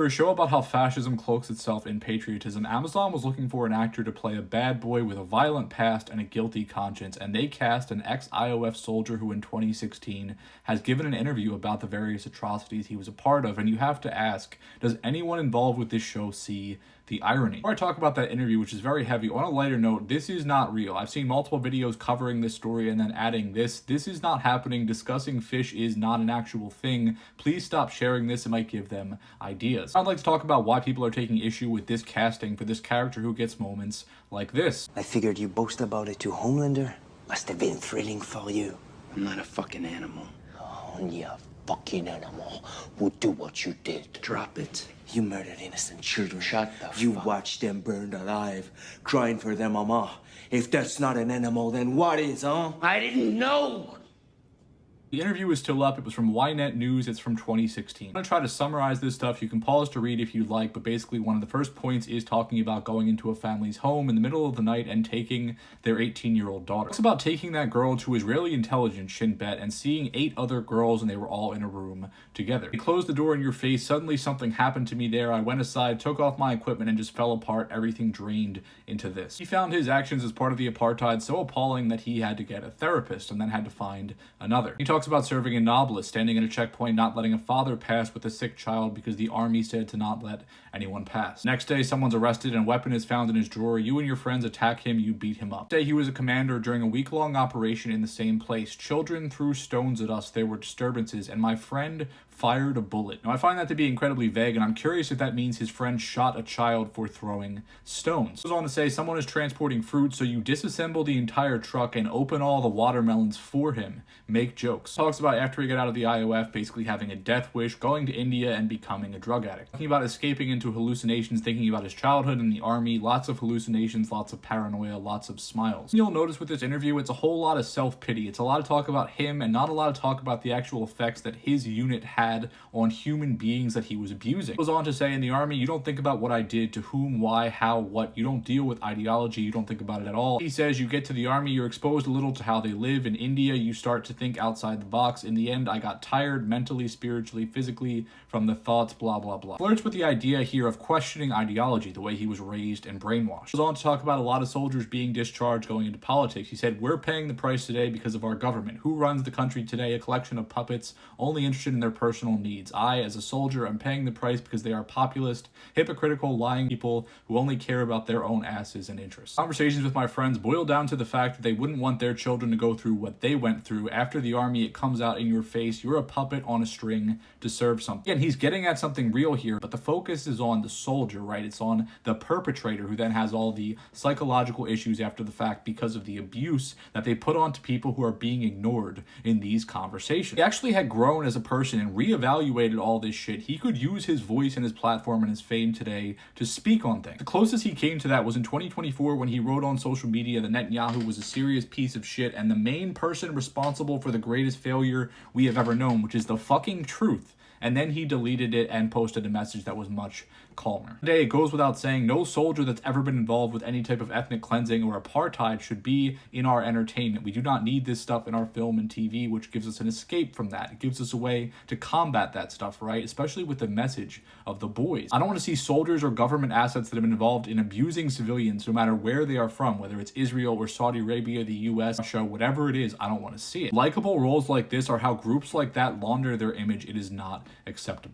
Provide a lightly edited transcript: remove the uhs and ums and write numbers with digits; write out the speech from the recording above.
For a show about how fascism cloaks itself in patriotism, Amazon was looking for an actor to play a bad boy with a violent past and a guilty conscience, and they cast an ex-IOF soldier who in 2016 has given an interview about the various atrocities he was a part of, and you have to ask, does anyone involved with this show see the irony? Before I talk about that interview, which is very heavy, on a lighter note, this is not real. I've seen multiple videos covering this story and then adding this. This is not happening. Discussing fish is not an actual thing. Please stop sharing this. It might give them ideas. I'd like to talk about why people are taking issue with this casting for this character who gets moments like this. I figured you boast about it to Homelander. Must have been thrilling for you. I'm not a fucking animal. Only a fucking animal would do what you did. Drop it. You murdered innocent children. Shut the You fuck. watched them burned alive, crying for their mama. If that's not an animal, then what is, huh? I didn't know. The interview is still up. It was from Ynet News. It's from 2016. I'm going to try to summarize this stuff. You can pause to read if you'd like, but basically one of the first points is talking about going into a family's home in the middle of the night and taking their 18-year-old daughter. It's about taking that girl to Israeli intelligence, Shin Bet, and seeing 8 other girls, and they were all in a room together. They closed the door in your face. Suddenly something happened to me there. I went aside, took off my equipment, and just fell apart. Everything drained into this. He found his actions as part of the apartheid so appalling that he had to get a therapist and then had to find another. He talks about serving in Nablus, standing at a checkpoint, not letting a father pass with a sick child because the army said to not let anyone pass. Next day, someone's arrested and a weapon is found in his drawer. You and your friends attack him, you beat him up. Today, he was a commander during a week-long operation in the same place. Children threw stones at us, there were disturbances, and my friend fired a bullet. Now, I find that to be incredibly vague, and I'm curious if that means his friend shot a child for throwing stones. It goes on to say, someone is transporting fruit, so you disassemble the entire truck and open all the watermelons for him. Make jokes. Talks about after he got out of the IOF, basically having a death wish, going to India, and becoming a drug addict. Talking about escaping into hallucinations, thinking about his childhood in the army, lots of hallucinations, lots of paranoia, lots of smiles. You'll notice with this interview, it's a whole lot of self-pity. It's a lot of talk about him and not a lot of talk about the actual effects that his unit had on human beings that he was abusing. He goes on to say, in the army, you don't think about what I did, to whom, why, how, what. You don't deal with ideology. You don't think about it at all. He says you get to the army, you're exposed a little to how they live. In India, you start to think outside the box. In the end, I got tired mentally, spiritually, physically from the thoughts, blah, blah, blah. Flirts with the idea here of questioning ideology, the way he was raised and brainwashed. Goes on to talk about a lot of soldiers being discharged, going into politics. He said, we're paying the price today because of our government. Who runs the country today? A collection of puppets, only interested in their personal needs. I, as a soldier, am paying the price because they are populist, hypocritical, lying people who only care about their own asses and interests. Conversations with my friends boil down to the fact that they wouldn't want their children to go through what they went through. After the army, it comes out in your face. You're a puppet on a string to serve something. Again, he's getting at something real here, but the focus is on the soldier, right? It's on the perpetrator who then has all the psychological issues after the fact because of the abuse that they put onto people who are being ignored in these conversations. He actually had grown as a person and reevaluated all this shit. He could use his voice and his platform and his fame today to speak on things. The closest he came to that was in 2024 when he wrote on social media that Netanyahu was a serious piece of shit and the main person responsible for the greatest failure we have ever known, which is the fucking truth. And then he deleted it and posted a message that was much calmer. Today, it goes without saying, no soldier that's ever been involved with any type of ethnic cleansing or apartheid should be in our entertainment. We do not need this stuff in our film and TV, which gives us an escape from that. It gives us a way to combat that stuff, right? Especially with the message of the boys. I don't want to see soldiers or government assets that have been involved in abusing civilians, no matter where they are from, whether it's Israel or Saudi Arabia, the US, Russia, whatever it is, I don't want to see it. Likeable roles like this are how groups like that launder their image. It is not acceptable.